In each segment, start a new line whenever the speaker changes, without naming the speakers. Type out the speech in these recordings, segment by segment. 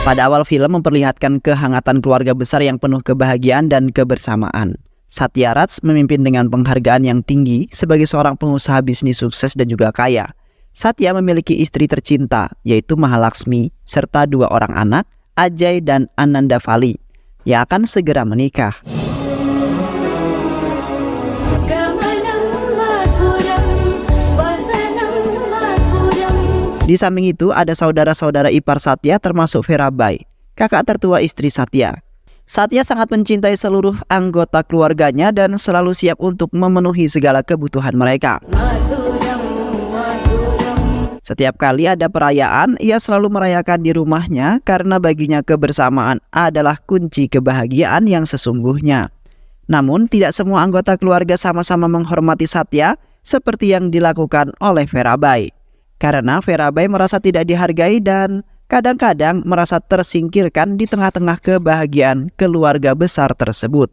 Pada awal film memperlihatkan kehangatan keluarga besar yang penuh kebahagiaan dan kebersamaan. Satya Raj memimpin dengan penghargaan yang tinggi sebagai seorang pengusaha bisnis sukses dan juga kaya. Satya memiliki istri tercinta, yaitu Mahalaxmi, serta 2 orang anak, Ajay dan Ananda Vali, yang akan segera menikah. Di samping itu ada saudara-saudara ipar Satya termasuk Verabai, kakak tertua istri Satya. Satya sangat mencintai seluruh anggota keluarganya dan selalu siap untuk memenuhi segala kebutuhan mereka. Setiap kali ada perayaan, ia selalu merayakan di rumahnya karena baginya kebersamaan adalah kunci kebahagiaan yang sesungguhnya. Namun tidak semua anggota keluarga sama-sama menghormati Satya seperti yang dilakukan oleh Verabai. Karena Verabai merasa tidak dihargai dan kadang-kadang merasa tersingkirkan di tengah-tengah kebahagiaan keluarga besar tersebut.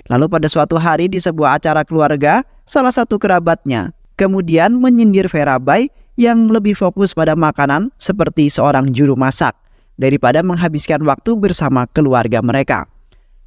Lalu pada suatu hari di sebuah acara keluarga, salah satu kerabatnya kemudian menyindir Verabai yang lebih fokus pada makanan seperti seorang juru masak daripada menghabiskan waktu bersama keluarga mereka.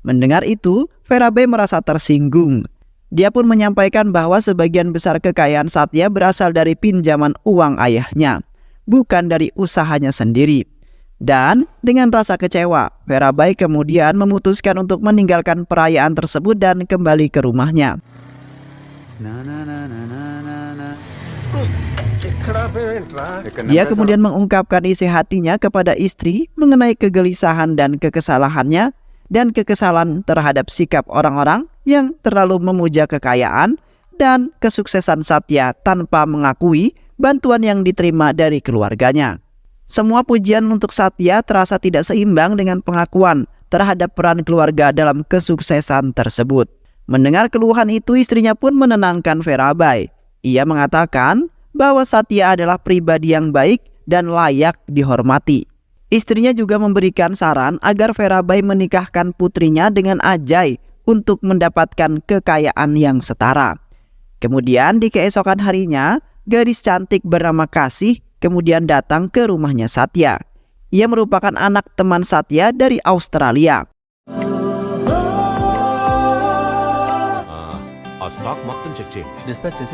Mendengar itu, Verabai merasa tersinggung. Dia pun menyampaikan bahwa sebagian besar kekayaan Satya berasal dari pinjaman uang ayahnya, bukan dari usahanya sendiri. Dan dengan rasa kecewa, Verabai kemudian memutuskan untuk meninggalkan perayaan tersebut dan kembali ke rumahnya. Dia kemudian mengungkapkan isi hatinya kepada istri mengenai kegelisahan dan kekesalannya dan kekesalan terhadap sikap orang-orang yang terlalu memuja kekayaan dan kesuksesan Satya tanpa mengakui bantuan yang diterima dari keluarganya. Semua pujian untuk Satya terasa tidak seimbang dengan pengakuan terhadap peran keluarga dalam kesuksesan tersebut. Mendengar keluhan itu, istrinya pun menenangkan Verabai. Ia mengatakan bahwa Satya adalah pribadi yang baik dan layak dihormati. Istrinya juga memberikan saran agar Verabai menikahkan putrinya dengan Ajay untuk mendapatkan kekayaan yang setara. Kemudian di keesokan harinya, gadis cantik bernama Kasih kemudian datang ke rumahnya Satya. Ia merupakan anak teman Satya dari Australia.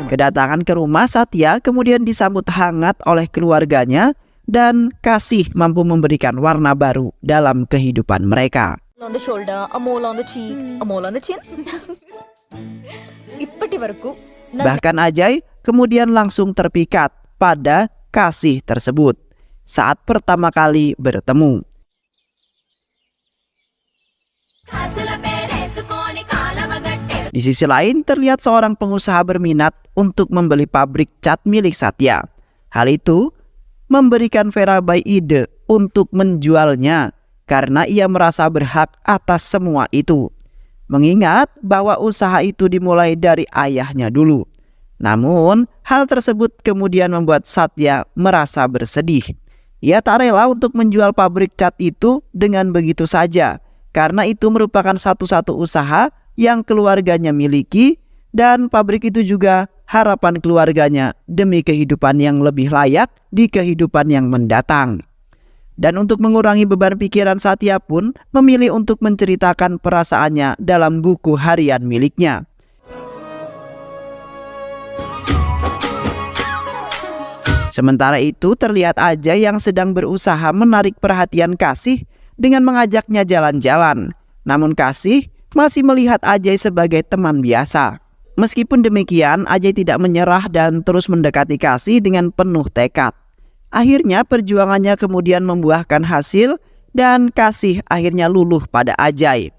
Kedatangan ke rumah Satya kemudian disambut hangat oleh keluarganya dan Kasih mampu memberikan warna baru dalam kehidupan mereka. Bahkan Ajay kemudian langsung terpikat pada Kasih tersebut saat pertama kali bertemu. Di sisi lain, terlihat seorang pengusaha berminat untuk membeli pabrik cat milik Satya. Hal itu memberikan Verabai ide untuk menjualnya karena ia merasa berhak atas semua itu. Mengingat bahwa usaha itu dimulai dari ayahnya dulu. Namun, hal tersebut kemudian membuat Satya merasa bersedih. Ia tak rela untuk menjual pabrik cat itu dengan begitu saja, karena itu merupakan satu-satu usaha yang keluarganya miliki dan pabrik itu juga harapan keluarganya demi kehidupan yang lebih layak di kehidupan yang mendatang. Dan untuk mengurangi beban pikiran, Satya pun memilih untuk menceritakan perasaannya dalam buku harian miliknya. Sementara itu terlihat Ajay yang sedang berusaha menarik perhatian Kasih dengan mengajaknya jalan-jalan. Namun Kasih masih melihat Ajay sebagai teman biasa. Meskipun demikian, Ajay tidak menyerah dan terus mendekati Kasih dengan penuh tekad. Akhirnya perjuangannya kemudian membuahkan hasil dan Kasih akhirnya luluh pada Ajay.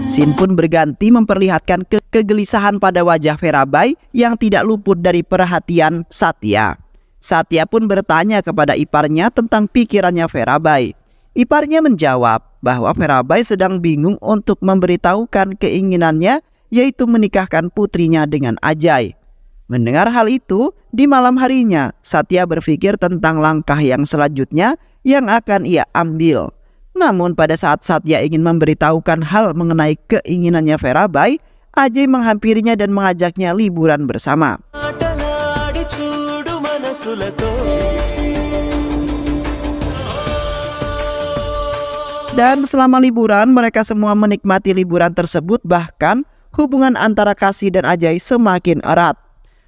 Scene pun berganti memperlihatkan kegelisahan pada wajah Verabai yang tidak luput dari perhatian Satya. Satya pun bertanya kepada iparnya tentang pikirannya Verabai. Iparnya menjawab bahwa Verabai sedang bingung untuk memberitahukan keinginannya, yaitu menikahkan putrinya dengan Ajay. Mendengar hal itu, di malam harinya Satya berpikir tentang langkah yang selanjutnya yang akan ia ambil. Namun pada saat Satya ingin memberitahukan hal mengenai keinginannya Verabai, Ajay menghampirinya dan mengajaknya liburan bersama. Dan selama liburan, mereka semua menikmati liburan tersebut, bahkan hubungan antara Kasih dan Ajay semakin erat.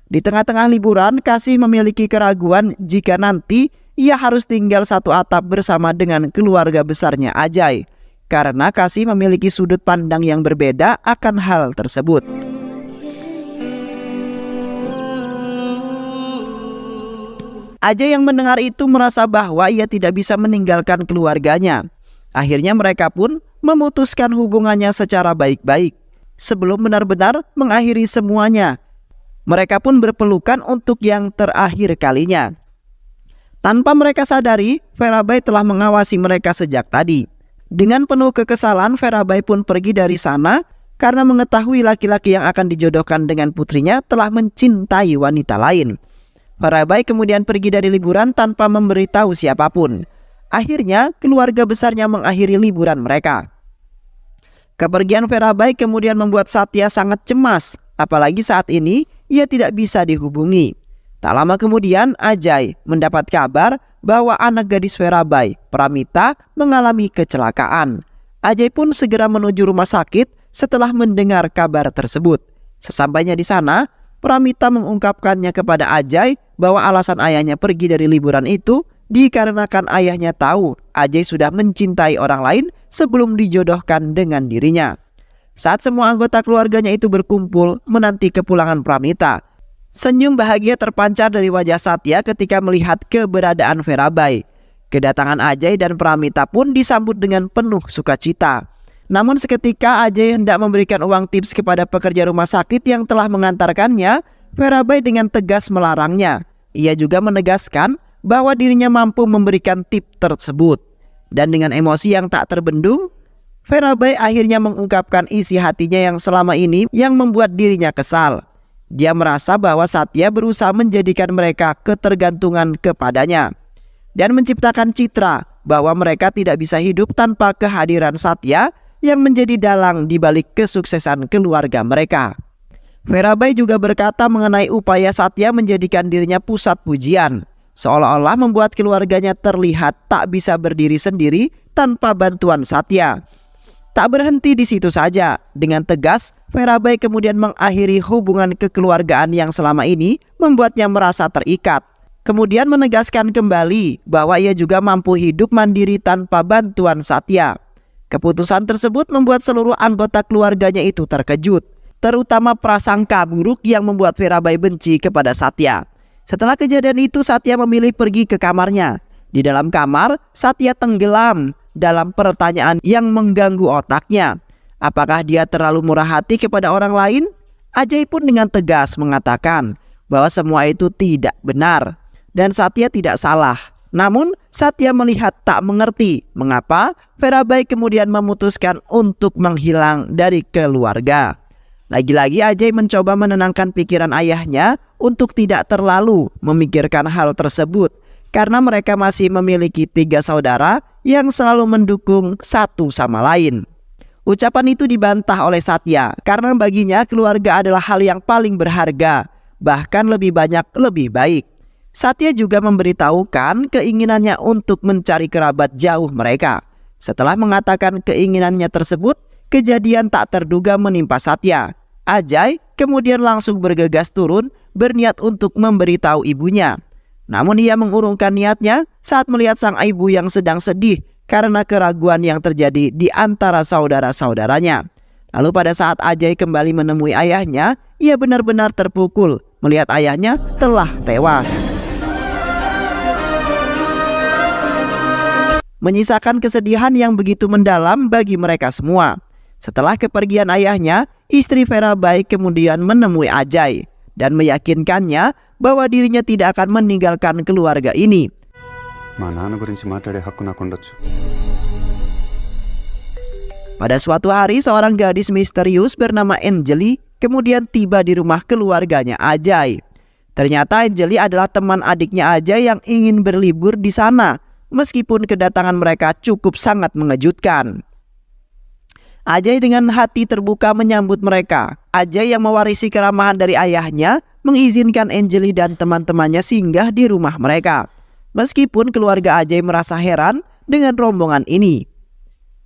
Di tengah-tengah liburan, Kasih memiliki keraguan jika nanti ia harus tinggal satu atap bersama dengan keluarga besarnya Ajay, karena Kasih memiliki sudut pandang yang berbeda akan hal tersebut. Ajay yang mendengar itu merasa bahwa ia tidak bisa meninggalkan keluarganya. Akhirnya mereka pun memutuskan hubungannya secara baik-baik. Sebelum benar-benar mengakhiri semuanya, mereka pun berpelukan untuk yang terakhir kalinya. Tanpa mereka sadari, Verabai telah mengawasi mereka sejak tadi. Dengan penuh kekesalan, Verabai pun pergi dari sana karena mengetahui laki-laki yang akan dijodohkan dengan putrinya telah mencintai wanita lain. Verabai kemudian pergi dari liburan tanpa memberitahu siapapun. Akhirnya, keluarga besarnya mengakhiri liburan mereka. Kepergian Verabai kemudian membuat Satya sangat cemas, apalagi saat ini ia tidak bisa dihubungi. Tak lama kemudian, Ajay mendapat kabar bahwa anak gadis Verabai, Pramita, mengalami kecelakaan. Ajay pun segera menuju rumah sakit setelah mendengar kabar tersebut. Sesampainya di sana, Pramita mengungkapkannya kepada Ajay bahwa alasan ayahnya pergi dari liburan itu dikarenakan ayahnya tahu Ajay sudah mencintai orang lain sebelum dijodohkan dengan dirinya. Saat semua anggota keluarganya itu berkumpul menanti kepulangan Pramita, senyum bahagia terpancar dari wajah Satya ketika melihat keberadaan Verabai. Kedatangan Ajay dan Pramita pun disambut dengan penuh sukacita. Namun seketika Ajay hendak memberikan uang tips kepada pekerja rumah sakit yang telah mengantarkannya, Verabai dengan tegas melarangnya. Ia juga menegaskan bahwa dirinya mampu memberikan tip tersebut. Dan dengan emosi yang tak terbendung, Verabai akhirnya mengungkapkan isi hatinya yang selama ini yang membuat dirinya kesal. Dia merasa bahwa Satya berusaha menjadikan mereka ketergantungan kepadanya dan menciptakan citra bahwa mereka tidak bisa hidup tanpa kehadiran Satya yang menjadi dalang di balik kesuksesan keluarga mereka. Verabai juga berkata mengenai upaya Satya menjadikan dirinya pusat pujian, seolah-olah membuat keluarganya terlihat tak bisa berdiri sendiri tanpa bantuan Satya. Tak berhenti di situ saja, dengan tegas Verabai kemudian mengakhiri hubungan kekeluargaan yang selama ini membuatnya merasa terikat. Kemudian menegaskan kembali bahwa ia juga mampu hidup mandiri tanpa bantuan Satya. Keputusan tersebut membuat seluruh anggota keluarganya itu terkejut, terutama prasangka buruk yang membuat Verabai benci kepada Satya. Setelah kejadian itu, Satya memilih pergi ke kamarnya. Di dalam kamar, Satya tenggelam dalam pertanyaan yang mengganggu otaknya. Apakah dia terlalu murah hati kepada orang lain? Ajay pun dengan tegas mengatakan bahwa semua itu tidak benar dan Satya tidak salah. Namun Satya melihat tak mengerti mengapa Verabai kemudian memutuskan untuk menghilang dari keluarga. Lagi-lagi Ajay mencoba menenangkan pikiran ayahnya untuk tidak terlalu memikirkan hal tersebut, karena mereka masih memiliki 3 saudara yang selalu mendukung satu sama lain. Ucapan itu dibantah oleh Satya karena baginya keluarga adalah hal yang paling berharga, bahkan lebih banyak lebih baik. Satya juga memberitahukan keinginannya untuk mencari kerabat jauh mereka. Setelah mengatakan keinginannya tersebut, kejadian tak terduga menimpa Satya. Ajay kemudian langsung bergegas turun berniat untuk memberitahu ibunya. Namun ia mengurungkan niatnya saat melihat sang ibu yang sedang sedih karena keraguan yang terjadi di antara saudara-saudaranya. Lalu pada saat Ajay kembali menemui ayahnya, ia benar-benar terpukul melihat ayahnya telah tewas. Menyisakan kesedihan yang begitu mendalam bagi mereka semua. Setelah kepergian ayahnya, istri Verabai kemudian menemui Ajay dan meyakinkannya bahwa dirinya tidak akan meninggalkan keluarga ini. Pada suatu hari, seorang gadis misterius bernama Anjali kemudian tiba di rumah keluarganya Ajay. Ternyata Anjali adalah teman adiknya Ajay yang ingin berlibur di sana, meskipun kedatangan mereka cukup sangat mengejutkan. Ajay dengan hati terbuka menyambut mereka. Ajay yang mewarisi keramahan dari ayahnya mengizinkan Anjali dan teman-temannya singgah di rumah mereka. Meskipun keluarga Ajay merasa heran dengan rombongan ini,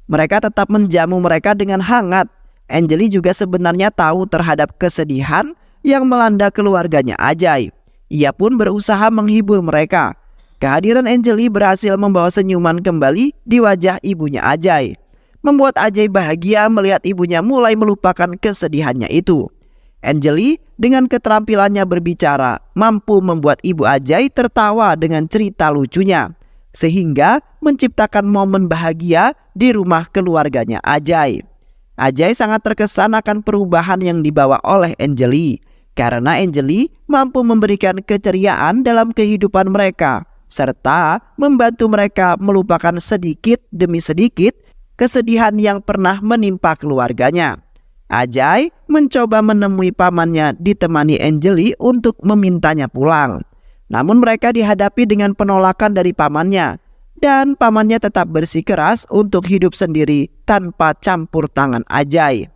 mereka tetap menjamu mereka dengan hangat. Anjali juga sebenarnya tahu terhadap kesedihan yang melanda keluarganya Ajay. Ia pun berusaha menghibur mereka. Kehadiran Anjali berhasil membawa senyuman kembali di wajah ibunya Ajay, membuat Ajay bahagia melihat ibunya mulai melupakan kesedihannya itu. Anjali dengan keterampilannya berbicara mampu membuat ibu Ajay tertawa dengan cerita lucunya, sehingga menciptakan momen bahagia di rumah keluarganya Ajay. Ajay sangat terkesan akan perubahan yang dibawa oleh Anjali, karena Anjali mampu memberikan keceriaan dalam kehidupan mereka, serta membantu mereka melupakan sedikit demi sedikit kesedihan yang pernah menimpa keluarganya. Ajay mencoba menemui pamannya ditemani Anjali untuk memintanya pulang. Namun mereka dihadapi dengan penolakan dari pamannya, dan pamannya tetap bersikeras untuk hidup sendiri tanpa campur tangan Ajay.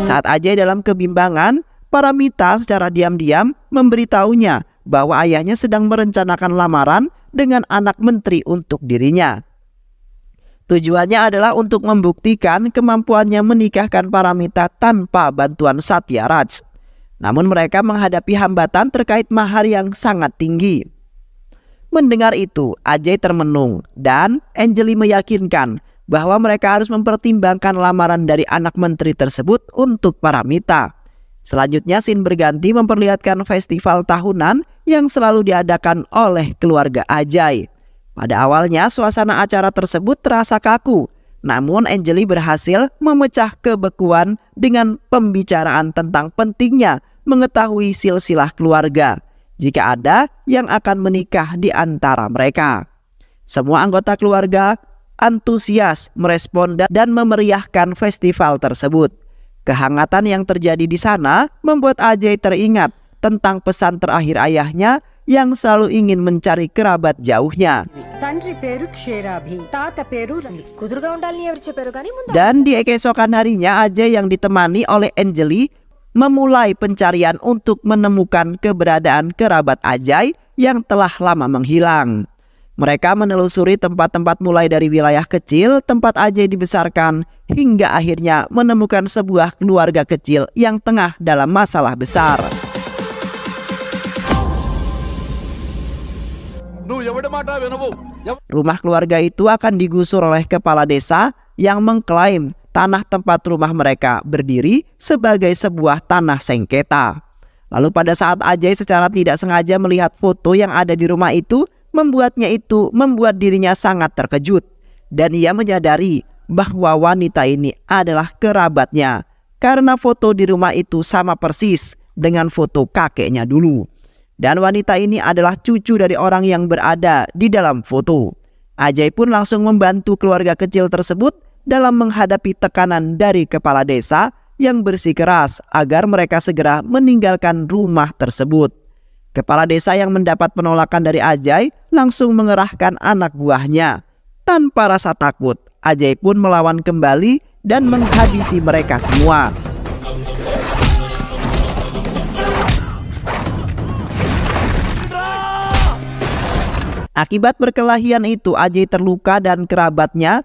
Saat Ajay dalam kebimbangan, Paramita secara diam-diam memberitahunya bahwa ayahnya sedang merencanakan lamaran dengan anak menteri untuk dirinya. Tujuannya adalah untuk membuktikan kemampuannya menikahkan Paramita tanpa bantuan Satya Raj. Namun mereka menghadapi hambatan terkait mahar yang sangat tinggi. Mendengar itu, Ajay termenung dan Anjali meyakinkan bahwa mereka harus mempertimbangkan lamaran dari anak menteri tersebut untuk Paramita. Selanjutnya scene berganti memperlihatkan festival tahunan yang selalu diadakan oleh keluarga Ajay. Pada awalnya suasana acara tersebut terasa kaku, namun Anjali berhasil memecah kebekuan dengan pembicaraan tentang pentingnya mengetahui silsilah keluarga jika ada yang akan menikah di antara mereka. Semua anggota keluarga antusias merespon dan memeriahkan festival tersebut. Kehangatan yang terjadi di sana membuat Ajay teringat tentang pesan terakhir ayahnya yang selalu ingin mencari kerabat jauhnya. Dan di keesokan harinya, Ajay yang ditemani oleh Anjali memulai pencarian untuk menemukan keberadaan kerabat Ajay yang telah lama menghilang. Mereka menelusuri tempat-tempat mulai dari wilayah kecil tempat Ajay dibesarkan hingga akhirnya menemukan sebuah keluarga kecil yang tengah dalam masalah besar. Rumah keluarga itu akan digusur oleh kepala desa yang mengklaim tanah tempat rumah mereka berdiri sebagai sebuah tanah sengketa. Lalu pada saat Ajay secara tidak sengaja melihat foto yang ada di rumah itu, membuat dirinya sangat terkejut. Dan ia menyadari bahwa wanita ini adalah kerabatnya, karena foto di rumah itu sama persis dengan foto kakeknya dulu. Dan wanita ini adalah cucu dari orang yang berada di dalam foto. Ajay pun langsung membantu keluarga kecil tersebut dalam menghadapi tekanan dari kepala desa yang bersikeras agar mereka segera meninggalkan rumah tersebut. Kepala desa yang mendapat penolakan dari Ajay langsung mengerahkan anak buahnya. Tanpa rasa takut, Ajay pun melawan kembali dan menghabisi mereka semua. Akibat perkelahian itu, Ajay terluka dan kerabatnya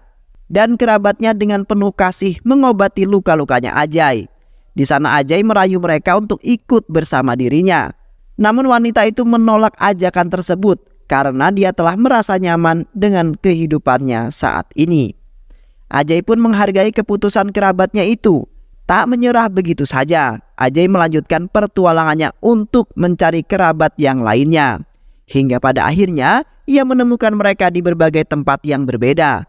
dengan penuh kasih mengobati luka-lukanya Ajay. Di sana Ajay merayu mereka untuk ikut bersama dirinya. Namun wanita itu menolak ajakan tersebut karena dia telah merasa nyaman dengan kehidupannya saat ini. Ajay pun menghargai keputusan kerabatnya itu. Tak menyerah begitu saja, Ajay melanjutkan pertualangannya untuk mencari kerabat yang lainnya. Hingga pada akhirnya ia menemukan mereka di berbagai tempat yang berbeda.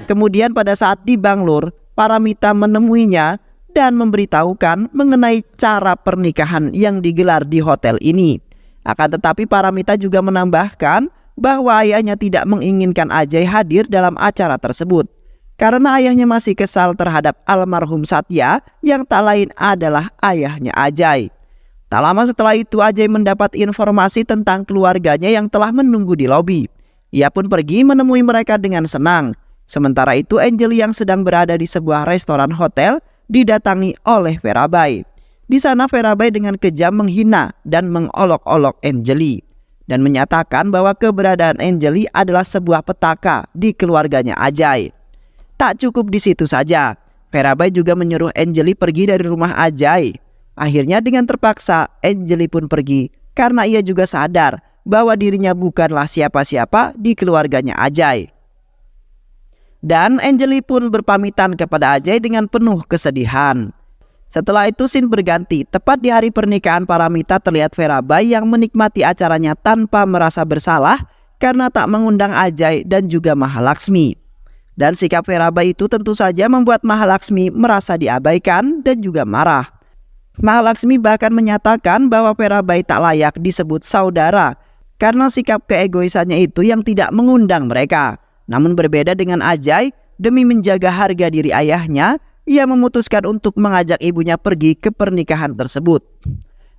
Kemudian pada saat di Bangalore, Paramita menemuinya dan memberitahukan mengenai cara pernikahan yang digelar di hotel ini. Akan tetapi Paramita juga menambahkan bahwa ayahnya tidak menginginkan Ajay hadir dalam acara tersebut, karena ayahnya masih kesal terhadap almarhum Satya yang tak lain adalah ayahnya Ajay. Tak lama setelah itu Ajay mendapat informasi tentang keluarganya yang telah menunggu di lobi. Ia pun pergi menemui mereka dengan senang. Sementara itu Anjali yang sedang berada di sebuah restoran hotel didatangi oleh Verabai. Di sana Verabai dengan kejam menghina dan mengolok-olok Anjali dan menyatakan bahwa keberadaan Anjali adalah sebuah petaka di keluarganya Ajay. Tak cukup di situ saja, Verabai juga menyuruh Anjali pergi dari rumah Ajay. Akhirnya dengan terpaksa Anjali pun pergi karena ia juga sadar bahwa dirinya bukanlah siapa-siapa di keluarganya Ajay. Dan Anjali pun berpamitan kepada Ajay dengan penuh kesedihan. Setelah itu scene berganti. Tepat di hari pernikahan Paramita terlihat Verabai yang menikmati acaranya tanpa merasa bersalah karena tak mengundang Ajay dan juga Mahalaxmi. Dan sikap Verabai itu tentu saja membuat Mahalaxmi merasa diabaikan dan juga marah. Mahalaxmi bahkan menyatakan bahwa Verabai tak layak disebut saudara karena sikap keegoisannya itu yang tidak mengundang mereka. Namun berbeda dengan Ajay, demi menjaga harga diri ayahnya, ia memutuskan untuk mengajak ibunya pergi ke pernikahan tersebut.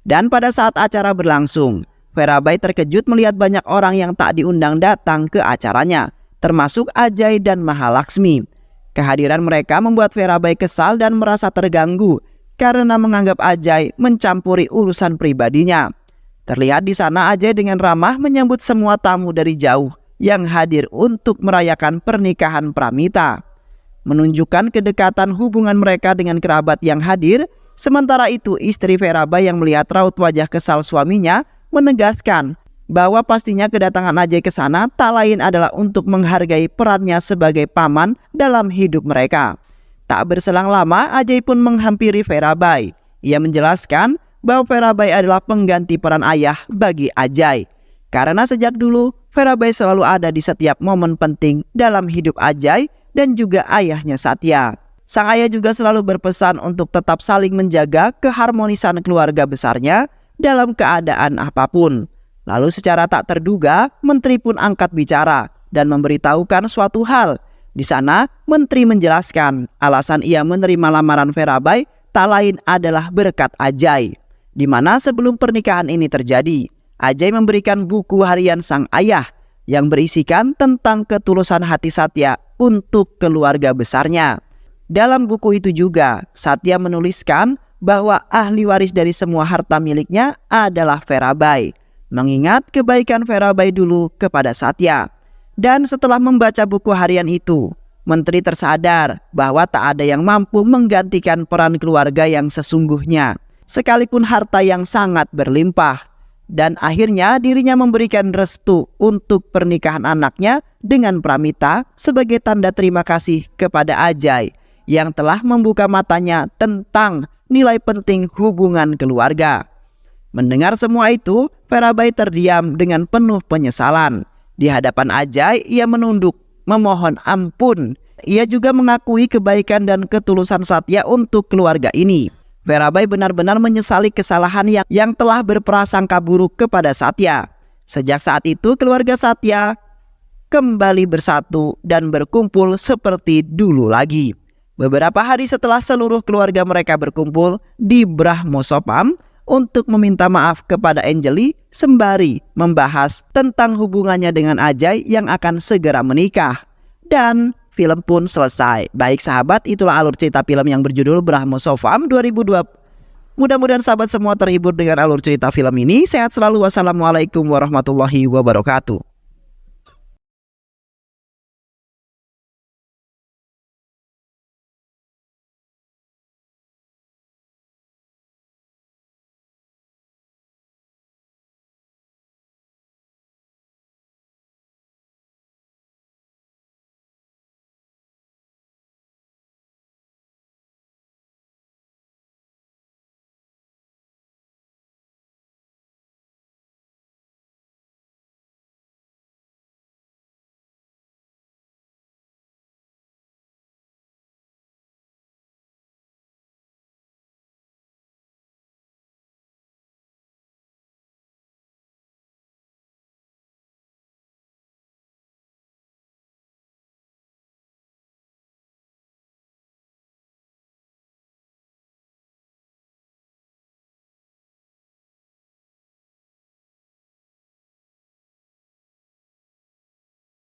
Dan pada saat acara berlangsung, Verabai terkejut melihat banyak orang yang tak diundang datang ke acaranya, termasuk Ajay dan Mahalaxmi. Kehadiran mereka membuat Verabai kesal dan merasa terganggu karena menganggap Ajay mencampuri urusan pribadinya. Terlihat di sana Ajay dengan ramah menyambut semua tamu dari jauh yang hadir untuk merayakan pernikahan Pramita, menunjukkan kedekatan hubungan mereka dengan kerabat yang hadir. Sementara itu istri Verabai yang melihat raut wajah kesal suaminya menegaskan bahwa pastinya kedatangan Ajay ke sana tak lain adalah untuk menghargai perannya sebagai paman dalam hidup mereka. Tak berselang lama Ajay pun menghampiri Verabai. Ia menjelaskan bahwa Verabai adalah pengganti peran ayah bagi Ajay. Karena sejak dulu Verabai selalu ada di setiap momen penting dalam hidup Ajay dan juga ayahnya Satya. Sang ayah juga selalu berpesan untuk tetap saling menjaga keharmonisan keluarga besarnya dalam keadaan apapun. Lalu secara tak terduga, menteri pun angkat bicara dan memberitahukan suatu hal. Di sana, menteri menjelaskan alasan ia menerima lamaran Verabai tak lain adalah berkat Ajay. Di mana sebelum pernikahan ini terjadi, Ajay memberikan buku harian sang ayah yang berisikan tentang ketulusan hati Satya untuk keluarga besarnya. Dalam buku itu juga, Satya menuliskan bahwa ahli waris dari semua harta miliknya adalah Verabai, mengingat kebaikan Verabai dulu kepada Satya. Dan setelah membaca buku harian itu, menteri tersadar bahwa tak ada yang mampu menggantikan peran keluarga yang sesungguhnya, sekalipun harta yang sangat berlimpah. Dan akhirnya dirinya memberikan restu untuk pernikahan anaknya dengan Pramita sebagai tanda terima kasih kepada Ajay yang telah membuka matanya tentang nilai penting hubungan keluarga. Mendengar semua itu, Verabai terdiam dengan penuh penyesalan. Di hadapan Ajay, ia menunduk, memohon ampun. Ia juga mengakui kebaikan dan ketulusan Satya untuk keluarga ini. Verabai benar-benar menyesali kesalahan yang telah berprasangka buruk kepada Satya. Sejak saat itu, keluarga Satya kembali bersatu dan berkumpul seperti dulu lagi. Beberapa hari setelah seluruh keluarga mereka berkumpul di Brahmosopam untuk meminta maaf kepada Anjali sembari membahas tentang hubungannya dengan Ajay yang akan segera menikah. Dan film pun selesai. Baik sahabat, itulah alur cerita film yang berjudul Brahmosopam 2002. Mudah-mudahan sahabat semua terhibur dengan alur cerita film ini. Sehat selalu. Wassalamualaikum warahmatullahi wabarakatuh.